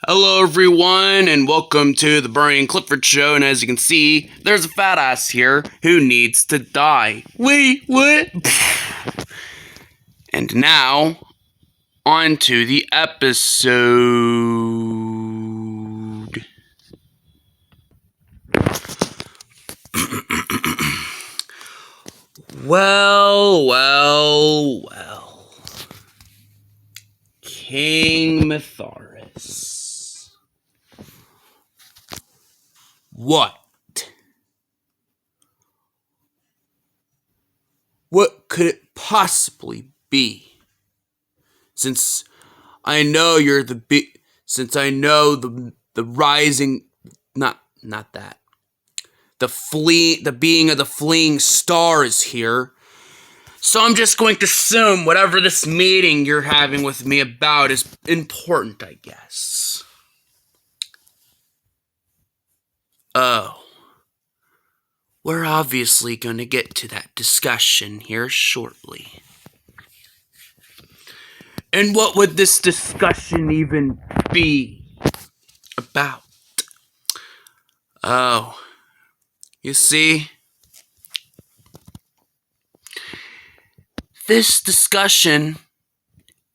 Hello, everyone, and welcome to the Barney and Clifford show. And as you can see, there's a fat ass here who needs to die. Wait, what? And now, on to the episode. Well. King Mytharois. What? What could it possibly be? Since I know you're since I know the rising, not that. The being of the fleeing star is here. So I'm just going to assume whatever this meeting you're having with me about is important, I guess. Oh. We're obviously going to get to that discussion here shortly. And what would this discussion even be about? Oh. You see, this discussion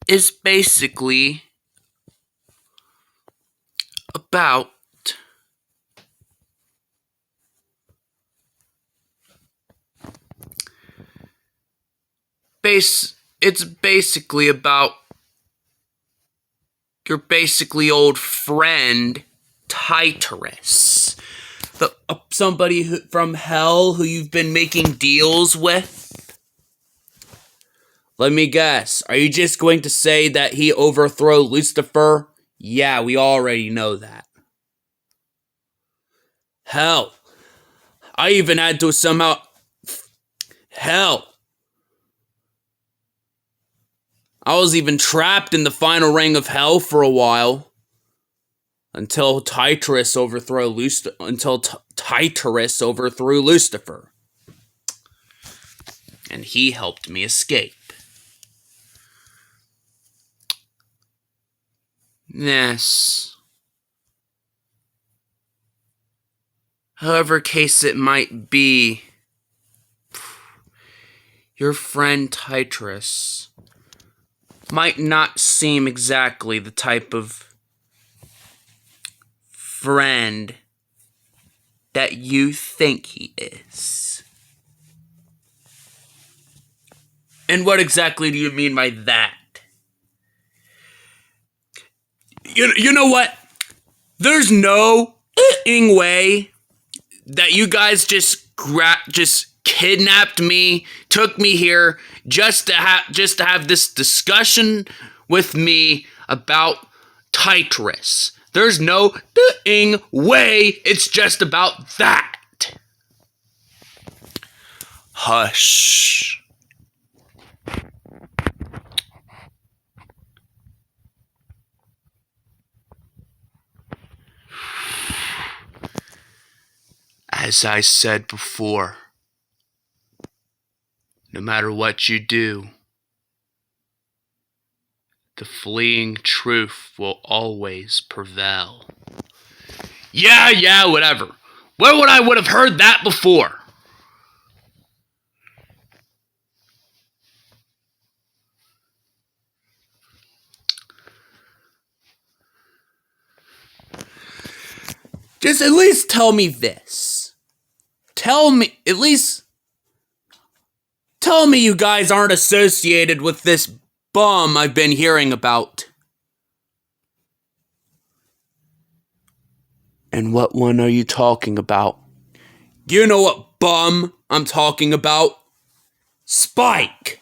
is basically about it's basically about your basically old friend Mytharois. Somebody from hell who you've been making deals with? Let me guess. Are you just going to say that he overthrew Lucifer? Yeah, we already know that. Hell. I even had to somehow... Hell. I was even trapped in the final ring of hell for a while. Until Mytharois overthrew Lucifer. And he helped me escape. Yes. However case it might be, your friend Mytharois might not seem exactly the type of friend that you think he is. And what exactly do you mean by that? You know what? There's no way that you guys just kidnapped me, took me here just to have this discussion with me about Mytharois. There's no way it's just about that. Hush. As I said before, no matter what you do, the fleeing truth will always prevail. Yeah, whatever. Where would I have heard that before? Just at least tell me this. Tell me you guys aren't associated with this bum I've been hearing about. And what one are you talking about? You know what bum I'm talking about? Spike.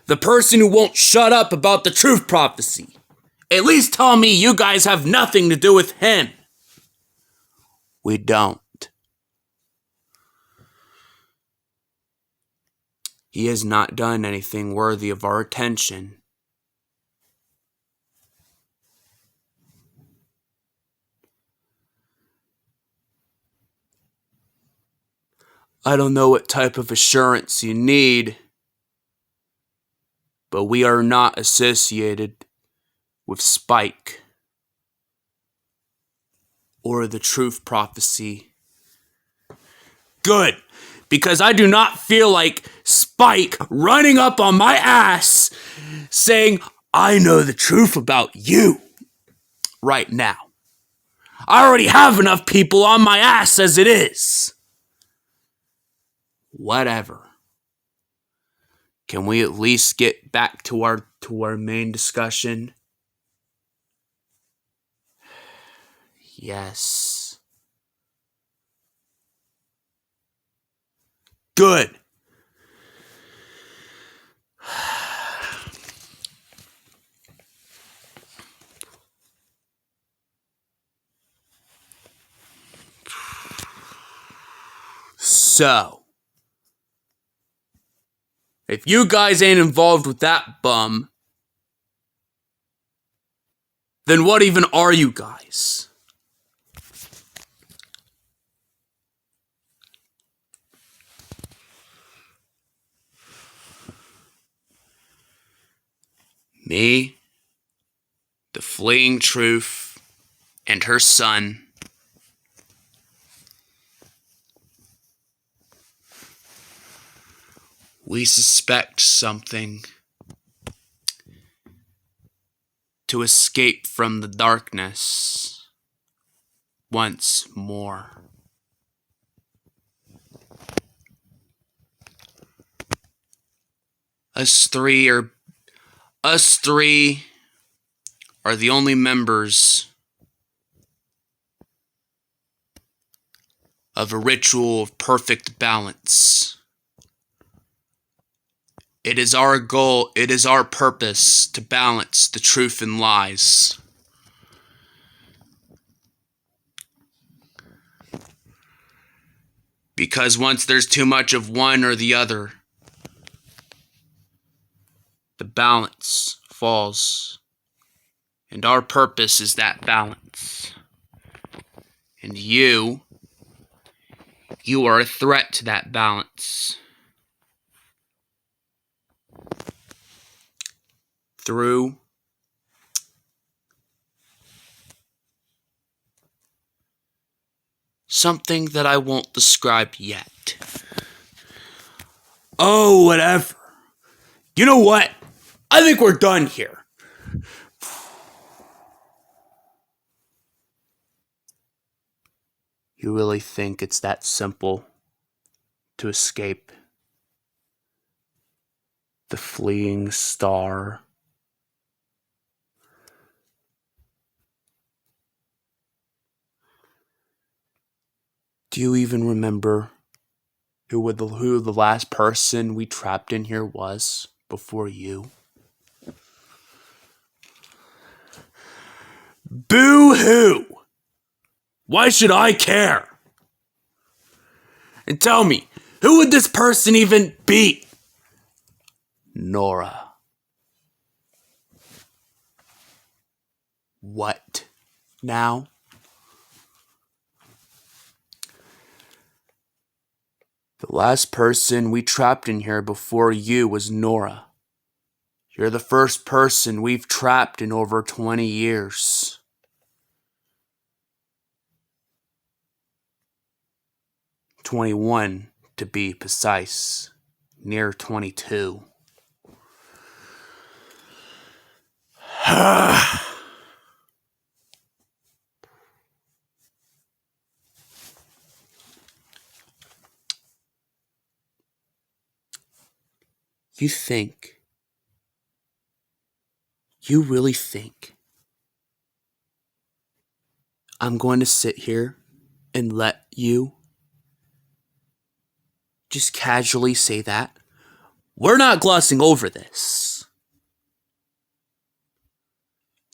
The person who won't shut up about the truth prophecy. At least tell me you guys have nothing to do with him. We don't. He has not done anything worthy of our attention. I don't know what type of assurance you need, but we are not associated with Spike or the truth prophecy. Good, because I do not feel like Spike running up on my ass saying, I know the truth about you right now. I already have enough people on my ass as it is. Whatever. Can we at least get back to our main discussion? Yes. Good. So, if you guys ain't involved with that bum, then what even are you guys? Me, the fleeing truth, and her son. We suspect something to escape from the darkness once more. Us three are the only members of a ritual of perfect balance. It is our goal, it is our purpose to balance the truth and lies. Because once there's too much of one or the other, the balance falls. And our purpose is that balance. And you are a threat to that balance. Through something that I won't describe yet. Oh, whatever. You know what? I think we're done here. You really think it's that simple to escape the fleeing star? Do you even remember who the last person we trapped in here was before you? Boo-hoo! Why should I care? And tell me, who would this person even be? Nora. What now? The last person we trapped in here before you was Nora. You're the first person we've trapped in over 20 years. 21 to be precise. Near 22. You really think I'm going to sit here and let you just casually say that? We're not glossing over this.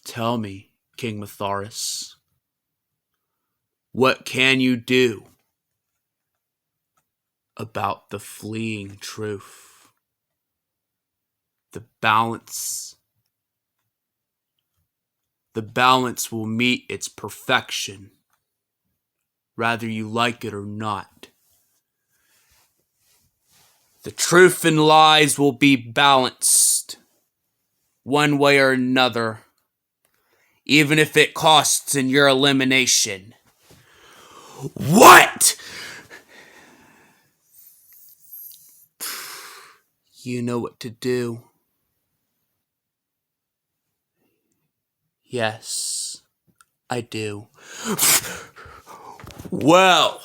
Tell me, King Mytharois, what can you do about the fleeing truth? The balance will meet its perfection, whether you like it or not. The truth and lies will be balanced one way or another, even if it costs in your elimination. What? You know what to do. Yes, I do. Well,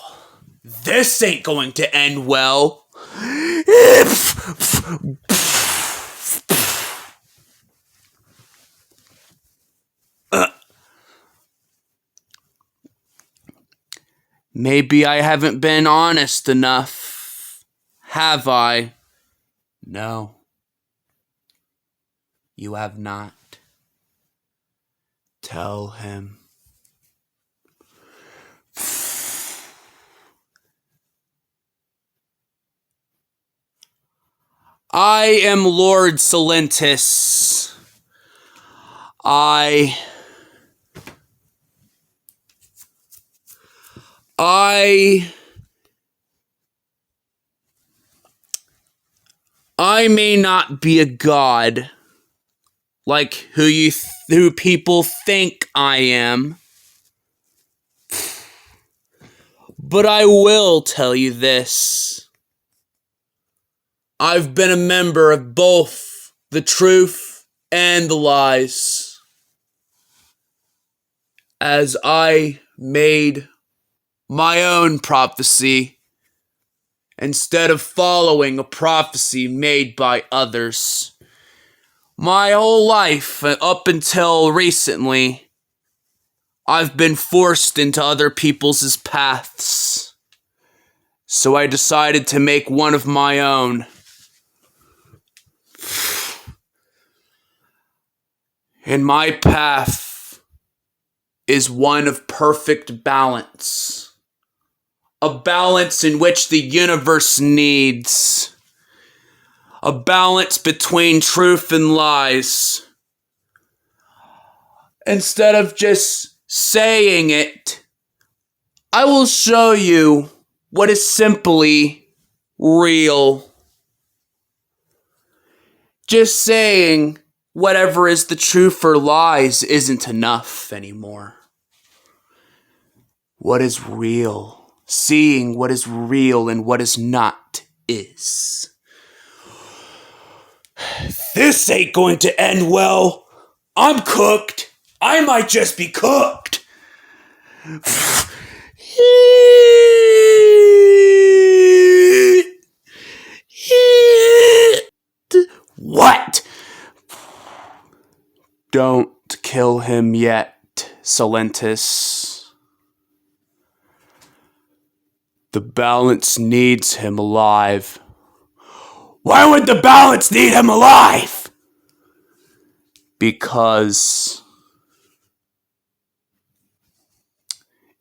this ain't going to end well. Maybe I haven't been honest enough. Have I? No. You have not. Tell him. I am Lord Salentis. I may not be a god like who people think I am, but I will tell you this. I've been a member of both the truth and the lies, as I made my own prophecy instead of following a prophecy made by others. My whole life, up until recently, I've been forced into other people's paths. So I decided to make one of my own. And my path is one of perfect balance. A balance in which the universe needs. A balance between truth and lies. Instead of just saying it, I will show you what is simply real. Just saying whatever is the truth or lies isn't enough anymore. What is real? Seeing what is real and what is not is. This ain't going to end well. I'm cooked. I might just be cooked. What? Don't kill him yet, Salentis. The balance needs him alive. Why would the balance need him alive? Because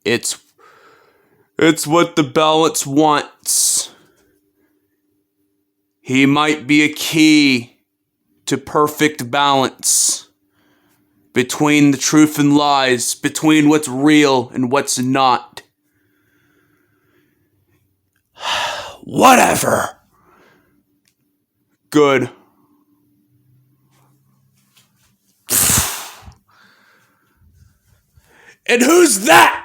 it's what the balance wants. He might be a key to perfect balance between the truth and lies, between what's real and what's not. Whatever. Good. And who's that?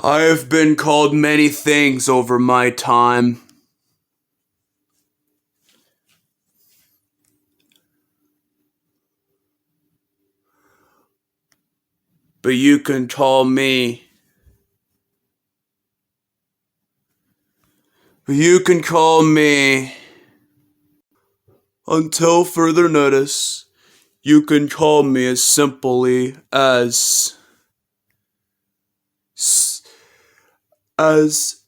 I have been called many things over my time. But you can call me. Until further notice, you can call me as simply as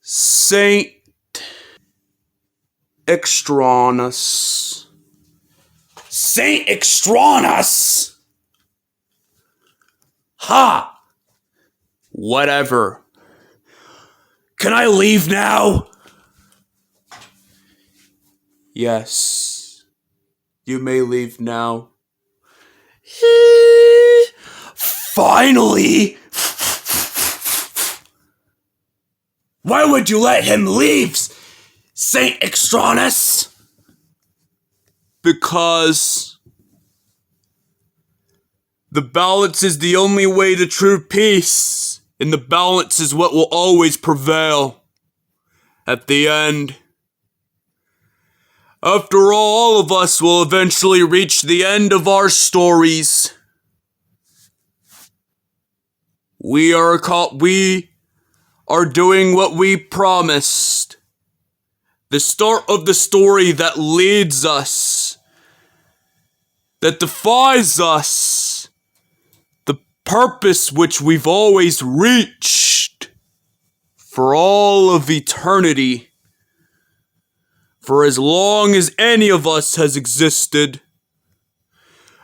Saint Extranus. Saint Extranus? Ha! Whatever. Can I leave now? Yes. You may leave now. Finally! Why would you let him leave, Saint Extranus? Because the balance is the only way to true peace, and the balance is what will always prevail at the end. After all of us will eventually reach the end of our stories. We are doing what we promised. The start of the story that leads us, that defies us, the purpose which we've always reached for all of eternity, for as long as any of us has existed,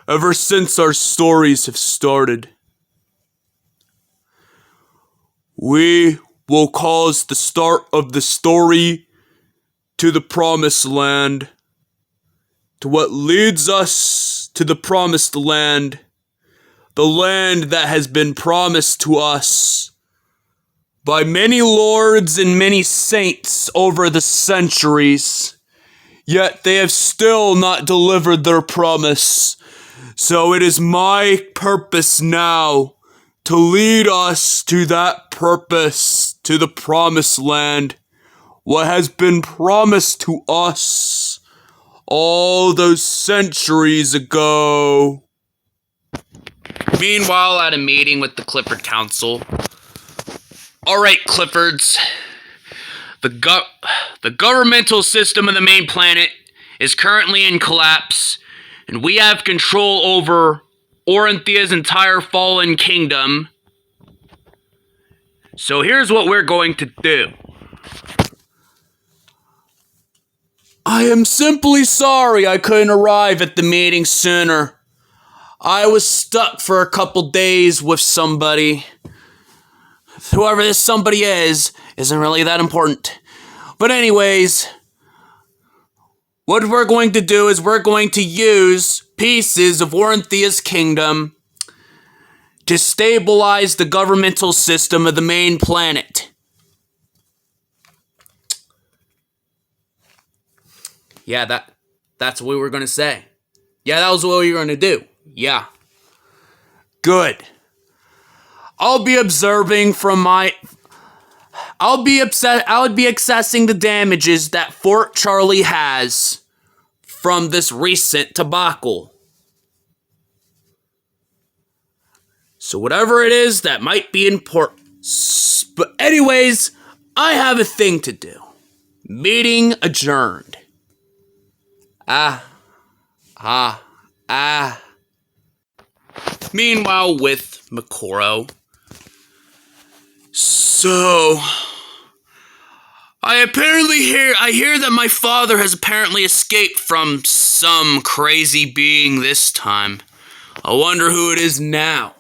ever since our stories have started. We will cause the start of the story to the promised land, to what leads us to the promised land, the land that has been promised to us by many lords and many saints over the centuries, yet they have still not delivered their promise. So it is my purpose now to lead us to that purpose, to the promised land, what has been promised to us all those centuries ago. Meanwhile, at a meeting with the Clifford Council. Alright, Cliffords. The governmental system of the main planet is currently in collapse, and we have control over Oranthia's entire fallen kingdom. So here's what we're going to do. I am simply sorry I couldn't arrive at the meeting sooner. I was stuck for a couple days with somebody. Whoever this somebody is, isn't really that important. But anyways, what we're going to do is we're going to use pieces of Oranthia's kingdom to stabilize the governmental system of the main planet. Yeah, that's what we were going to say. Yeah, that was what we were going to do. Yeah. Good. I'll be observing from my... I would be assessing the damages that Fort Charlie has from this recent debacle. So whatever it is, that might be important. But anyways, I have a thing to do. Meeting adjourned. Meanwhile, with Mokoro. So, I hear that my father has apparently escaped from some crazy being this time. I wonder who it is now.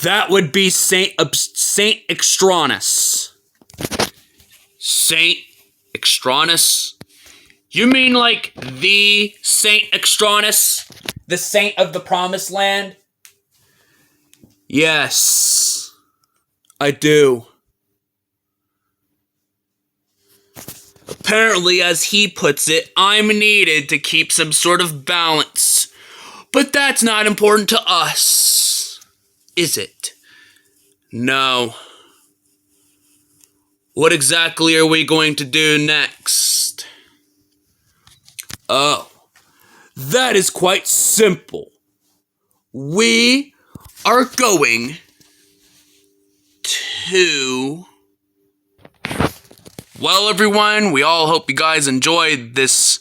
That would be Saint Extranus. Saint Extranus? You mean like the Saint Extranus? The saint of the promised land? Yes, I do. Apparently, as he puts it, I'm needed to keep some sort of balance. But that's not important to us, is it? No. What exactly are we going to do next? Oh, that is quite simple. We are going to... Well, everyone, we all hope you guys enjoyed this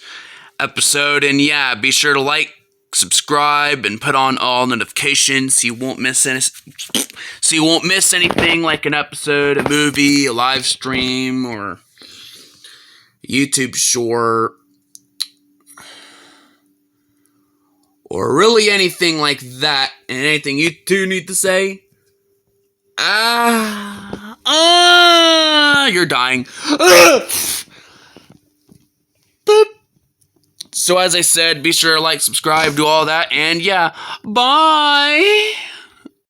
episode. And yeah, be sure to like, subscribe, and put on all notifications so you won't miss anything like an episode, a movie, a live stream, or a YouTube short, or really anything like that. And anything you two need to say? You're dying. Boop. So as I said, be sure to like, subscribe, do all that, and yeah, bye!